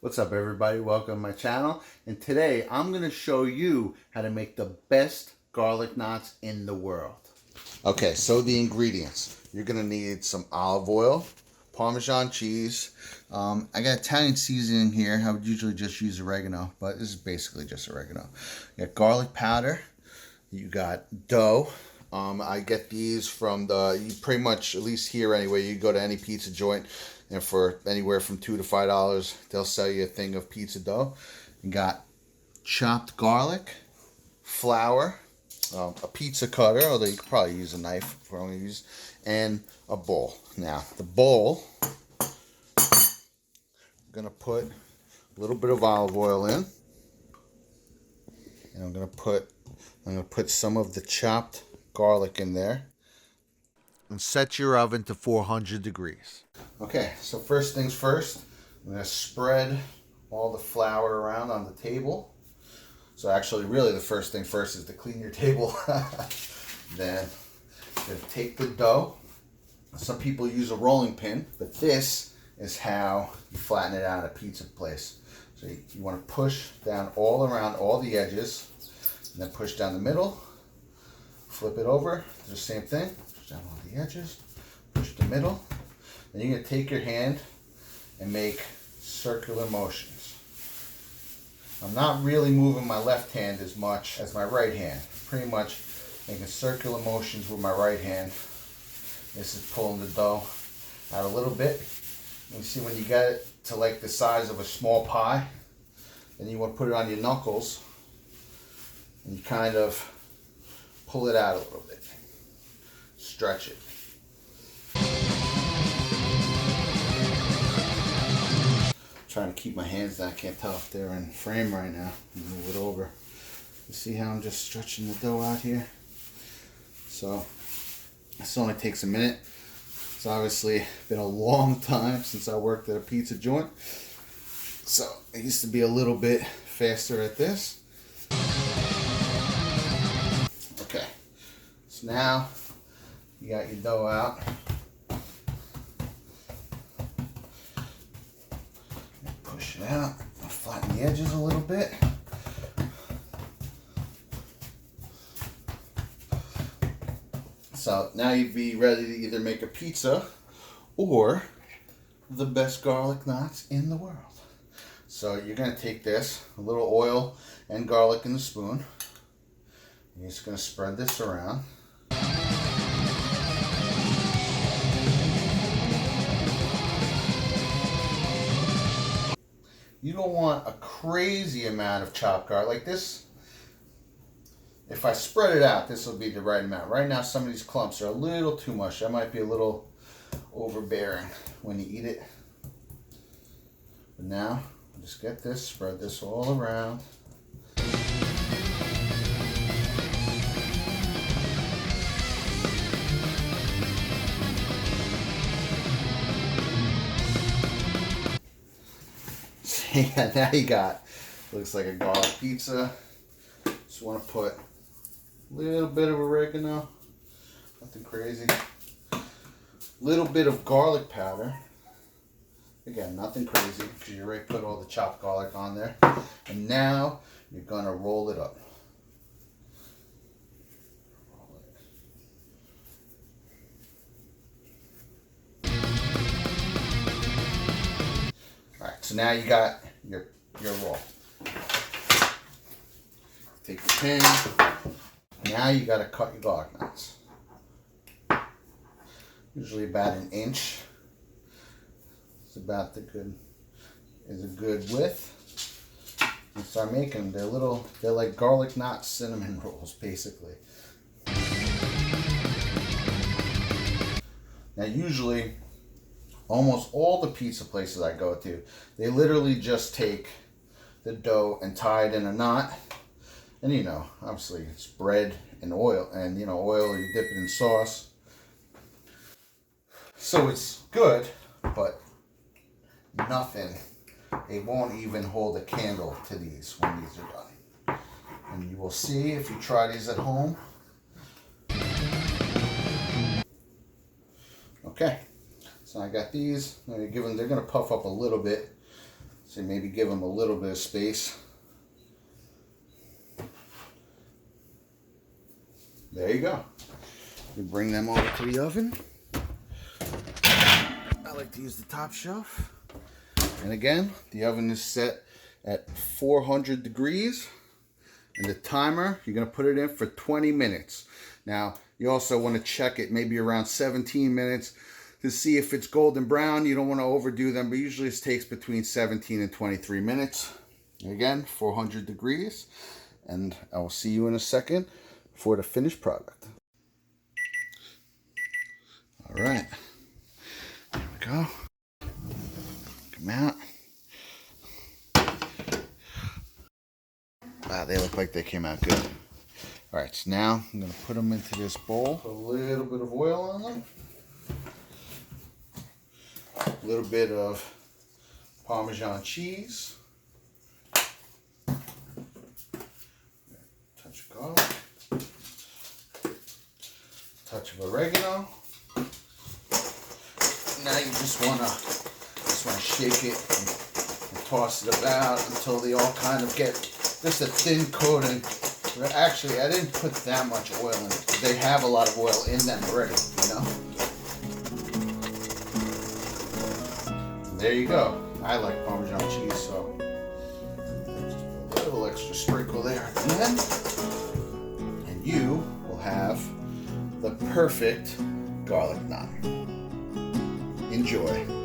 What's up everybody, welcome to my channel, and today I'm going to show you how to make the best garlic knots in the world. Okay, so the ingredients. You're going to need some olive oil, Parmesan cheese. I got Italian seasoning here. I would usually just use oregano, but this is basically just oregano. You got garlic powder. You got dough. I get these from you pretty much, at least here anyway, you go to any pizza joint and for anywhere from $2 to $5, they'll sell you a thing of pizza dough. You got chopped garlic, flour, a pizza cutter, although you could probably use a knife for only use, and a bowl. Now, the bowl, I'm going to put a little bit of olive oil in, and I'm going to put some of the chopped garlic in there, and set your oven to 400 degrees. Okay, so first things first, I'm going to spread all the flour around on the table. So actually, really the first thing first is to clean your table. Then you're going to take the dough. Some people use a rolling pin, but this is how you flatten it out at a pizza place. So you want to push down all around all the edges, and then push down the middle, flip it over, do the same thing, push down all the edges, push the middle. Then you're going to take your hand and make circular motions. I'm not really moving my left hand as much as my right hand. Pretty much making circular motions with my right hand. This is pulling the dough out a little bit. You see when you get it to like the size of a small pie, then you want to put it on your knuckles and you kind of pull it out a little bit. Stretch it. Trying to keep my hands down. I can't tell if they're in frame right now. Move it over. You see how I'm just stretching the dough out here? So this only takes a minute. It's obviously been a long time since I worked at a pizza joint. So I used to be a little bit faster at this. Okay. So now you got your dough out. Push it out, flatten the edges a little bit. So now you'd be ready to either make a pizza or the best garlic knots in the world. So you're going to take this, a little oil and garlic in the spoon. You're just going to spread this around. You don't want a crazy amount of chopped garlic. Like this, if I spread it out, this will be the right amount. Right now, some of these clumps are a little too much. That might be a little overbearing when you eat it. But now, just get this, spread this all around. Yeah, now you got, looks like a garlic pizza. Just want to put a little bit of oregano, nothing crazy. Little bit of garlic powder. Again, nothing crazy because you already put all the chopped garlic on there. And now you're going to roll it up. Alright, so now you got your roll. Take your pin. Now you got to cut your garlic knots. Usually about an inch. It's about a good width. And start making them. They're like garlic knot cinnamon rolls, basically. Now usually, almost all the pizza places I go to, they literally just take the dough and tie it in a knot. And you know, obviously it's bread and oil, and you know, oil, or you dip it in sauce. So it's good, but nothing. It won't even hold a candle to these when these are done. And you will see if you try these at home. Okay, so I got these. They're going to puff up a little bit. So maybe give them a little bit of space. There you go. We bring them over to the oven. I like to use the top shelf. And again, the oven is set at 400 degrees. And the timer, you're going to put it in for 20 minutes. Now, you also want to check it maybe around 17 minutes to see if it's golden brown. You don't want to overdo them, but usually it takes between 17 and 23 minutes. Again, 400 degrees. And I will see you in a second for the finished product. All right. There we go. Come out. Wow, they look like they came out good. All right, so now I'm going to put them into this bowl. Put a little bit of oil on them. A little bit of Parmesan cheese. Touch of garlic. Touch of oregano. Now you just want to shake it and toss it about until they all kind of get just a thin coating. Actually, I didn't put that much oil in it. They have a lot of oil in them already, you know? There you go. I like Parmesan cheese, so just a little extra sprinkle there at the end. And you will have the perfect garlic naan. Enjoy.